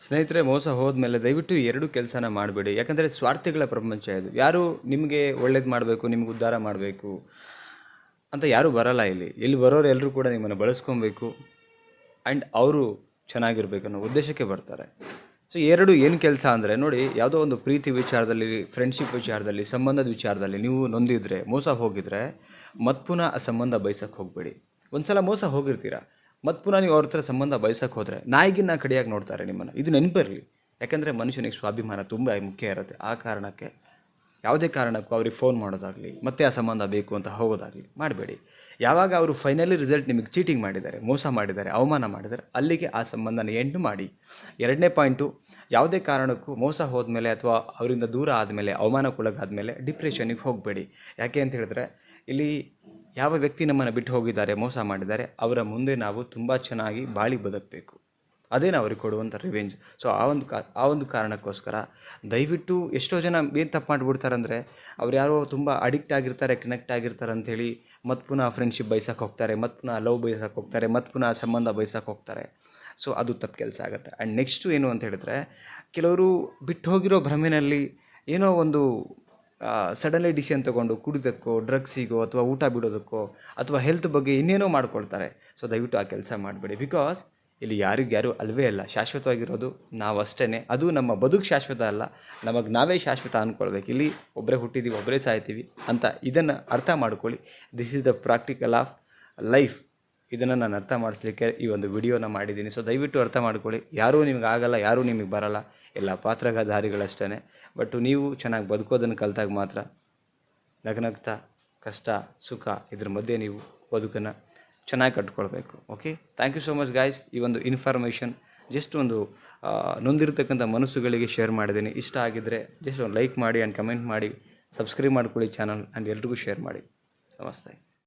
ಸ್ನೇಹಿತರೆ, ಮೋಸ ಹೋದ್ಮೇಲೆ ದಯವಿಟ್ಟು ಎರಡು ಕೆಲಸನ ಮಾಡಬೇಡಿ. ಯಾಕಂದರೆ ಸ್ವಾರ್ಥಿಗಳ ಪ್ರಪಂಚ ಇದು. ಯಾರು ನಿಮಗೆ ಒಳ್ಳೇದು ಮಾಡಬೇಕು, ನಿಮ್ಗೆ ಉದ್ಧಾರ ಮಾಡಬೇಕು ಅಂತ ಯಾರೂ ಬರಲ್ಲ ಇಲ್ಲಿ. ಇಲ್ಲಿ ಬರೋರು ಎಲ್ಲರೂ ಕೂಡ ನಿಮ್ಮನ್ನು ಬಳಸ್ಕೊಬೇಕು ಆ್ಯಂಡ್ ಅವರು ಚೆನ್ನಾಗಿರ್ಬೇಕು ಅನ್ನೋ ಉದ್ದೇಶಕ್ಕೆ ಬರ್ತಾರೆ. ಸೊ ಎರಡು ಏನು ಕೆಲಸ ಅಂದರೆ ನೋಡಿ, ಯಾವುದೋ ಒಂದು ಪ್ರೀತಿ ವಿಚಾರದಲ್ಲಿ, ಫ್ರೆಂಡ್ಶಿಪ್ ವಿಚಾರದಲ್ಲಿ, ಸಂಬಂಧದ ವಿಚಾರದಲ್ಲಿ ನೀವು ನೊಂದಿದ್ರೆ, ಮೋಸ ಹೋಗಿದ್ರೆ ಮತ್ತೆ ಪುನಃ ಆ ಸಂಬಂಧ ಬಯಸಕ್ಕೆ ಹೋಗಬೇಡಿ. ಒಂದು ಸಲ ಮೋಸ ಹೋಗಿರ್ತೀರ, ಮತ್ತು ಪುನಃ ನೀವು ಅವ್ರ ಹತ್ರ ಸಂಬಂಧ ಬಯಸಕ್ಕೆ ಹೋದರೆ ನಾಯಿಗಿನ್ನ ಕಡಿಯಾಗಿ ನೋಡ್ತಾರೆ ನಿಮ್ಮನ್ನು. ಇದು ನೆನಪಿರಲಿ. ಯಾಕೆಂದರೆ ಮನುಷ್ಯನಿಗೆ ಸ್ವಾಭಿಮಾನ ತುಂಬ ಮುಖ್ಯ ಇರುತ್ತೆ. ಆ ಕಾರಣಕ್ಕೆ ಯಾವುದೇ ಕಾರಣಕ್ಕೂ ಅವ್ರಿಗೆ ಫೋನ್ ಮಾಡೋದಾಗಲಿ, ಮತ್ತೆ ಆ ಸಂಬಂಧ ಬೇಕು ಅಂತ ಹೋಗೋದಾಗಲಿ ಮಾಡಬೇಡಿ. ಯಾವಾಗ ಅವರು ಫೈನಲಿ ರಿಸಲ್ಟ್ ನಿಮಗೆ ಚೀಟಿಂಗ್ ಮಾಡಿದ್ದಾರೆ, ಮೋಸ ಮಾಡಿದ್ದಾರೆ, ಅವಮಾನ ಮಾಡಿದ್ದಾರೆ, ಅಲ್ಲಿಗೆ ಆ ಸಂಬಂಧನ ಎಂಡ್ ಮಾಡಿ. ಎರಡನೇ ಪಾಯಿಂಟು, ಯಾವುದೇ ಕಾರಣಕ್ಕೂ ಮೋಸ ಹೋದ್ಮೇಲೆ ಅಥವಾ ಅವರಿಂದ ದೂರ ಆದಮೇಲೆ, ಅವಮಾನಕ್ಕೊಳಗಾದ್ಮೇಲೆ ಡಿಪ್ರೆಷನಿಗೆ ಹೋಗಬೇಡಿ. ಯಾಕೆ ಅಂತ ಹೇಳಿದ್ರೆ, ಇಲ್ಲಿ ಯಾವ ವ್ಯಕ್ತಿ ನಮ್ಮನ್ನು ಬಿಟ್ಟು ಹೋಗಿದ್ದಾರೆ, ಮೋಸ ಮಾಡಿದ್ದಾರೆ, ಅವರ ಮುಂದೆ ನಾವು ತುಂಬ ಚೆನ್ನಾಗಿ ಬಾಳಿ ಬದುಕಬೇಕು. ಅದೇ ನಾವು ಅವ್ರಿಗೆ ಕೊಡುವಂಥ ರಿವೆಂಜ್. ಸೊ ಆ ಒಂದು ಕಾರಣಕ್ಕೋಸ್ಕರ ದಯವಿಟ್ಟು ಎಷ್ಟೋ ಜನ ಏನು ತಪ್ಪು ಮಾಡಿಬಿಡ್ತಾರೆ ಅಂದರೆ, ಅವ್ರು ಯಾರೋ ತುಂಬ ಅಡಿಕ್ಟ್ ಆಗಿರ್ತಾರೆ, ಕನೆಕ್ಟ್ ಆಗಿರ್ತಾರೆ ಅಂಥೇಳಿ ಮತ್ತೆ ಪುನಃ ಫ್ರೆಂಡ್ಶಿಪ್ ಬಯಸಕ್ಕೆ ಹೋಗ್ತಾರೆ, ಮತ್ತೆ ಪುನಃ ಲವ್ ಬಯಸಕ್ಕೆ ಹೋಗ್ತಾರೆ, ಮತ್ತೆ ಪುನಃ ಸಂಬಂಧ ಬಯಸಕ್ಕೆ ಹೋಗ್ತಾರೆ. ಸೊ ಅದು ತಪ್ಪು ಕೆಲಸ ಆಗುತ್ತೆ. ಆ್ಯಂಡ್ ನೆಕ್ಸ್ಟು ಏನು ಅಂತ ಹೇಳಿದ್ರೆ, ಕೆಲವರು ಬಿಟ್ಟು ಹೋಗಿರೋ ಭ್ರಮೆಯಲ್ಲಿ ಏನೋ ಒಂದು ಸಡನ್ಲಿ ಡಿಸಿಷನ್ ತೊಗೊಂಡು ಕುಡಿಯೋದಕ್ಕೋ, ಡ್ರಗ್ಸಿಗೋ, ಅಥವಾ ಊಟ ಬಿಡೋದಕ್ಕೋ, ಅಥವಾ ಹೆಲ್ತ್ ಬಗ್ಗೆ ಇನ್ನೇನೋ ಮಾಡ್ಕೊಳ್ತಾರೆ. ಸೊ ದಯವಿಟ್ಟು ಆ ಕೆಲಸ ಮಾಡಬೇಡಿ. ಬಿಕಾಸ್ ಇಲ್ಲಿ ಯಾರಿಗ್ಯಾರು ಅಲ್ವೇ ಅಲ್ಲ. ಶಾಶ್ವತವಾಗಿರೋದು ನಾವು ಅಷ್ಟೇ. ಅದು ನಮ್ಮ ಬದುಕು ಶಾಶ್ವತ ಅಲ್ಲ, ನಮಗೆ ನಾವೇ ಶಾಶ್ವತ ಅಂದ್ಕೊಳ್ಬೇಕು. ಇಲ್ಲಿ ಒಬ್ಬರೇ ಹುಟ್ಟಿದ್ದೀವಿ, ಒಬ್ಬರೇ ಸಾಯ್ತೀವಿ ಅಂತ ಇದನ್ನು ಅರ್ಥ ಮಾಡ್ಕೊಳ್ಳಿ. This is the practical of life. ಇದನ್ನು ನಾನು ಅರ್ಥ ಮಾಡಿಸ್ಲಿಕ್ಕೆ ಈ ಒಂದು ವಿಡಿಯೋನ ಮಾಡಿದ್ದೀನಿ. ಸೊ ದಯವಿಟ್ಟು ಅರ್ಥ ಮಾಡ್ಕೊಳ್ಳಿ. ಯಾರೂ ನಿಮ್ಗೆ ಆಗಲ್ಲ, ಯಾರೂ ನಿಮಗೆ ಬರಲ್ಲ, ಎಲ್ಲ ಪಾತ್ರಧಾರಿಗಳಷ್ಟೇ. ಬಟ್ ನೀವು ಚೆನ್ನಾಗಿ ಬದುಕೋದನ್ನು ಕಲಿತಾಗ ಮಾತ್ರ ನಗನಗ್ತಾ ಕಷ್ಟ ಸುಖ ಇದ್ರ ಮಧ್ಯೆ ನೀವು ಬದುಕನ್ನು ಚೆನ್ನಾಗಿ ಕಟ್ಕೊಳ್ಬೇಕು. Okay, thank you so much guys. ಈ ಒಂದು ಇನ್ಫಾರ್ಮೇಷನ್ ಜಸ್ಟ್ ಒಂದು ನೊಂದಿರ್ತಕ್ಕಂಥ ಮನಸ್ಸುಗಳಿಗೆ ಶೇರ್ ಮಾಡಿದ್ದೀನಿ. ಇಷ್ಟ ಆಗಿದ್ದರೆ ಜಸ್ಟ್ ಒಂದು ಲೈಕ್ ಮಾಡಿ ಆ್ಯಂಡ್ ಕಮೆಂಟ್ ಮಾಡಿ, ಸಬ್ಸ್ಕ್ರೈಬ್ ಮಾಡ್ಕೊಳ್ಳಿ ಚಾನಲ್ ಆ್ಯಂಡ್ ಎಲ್ರಿಗೂ ಶೇರ್ ಮಾಡಿ. ನಮಸ್ತೆ.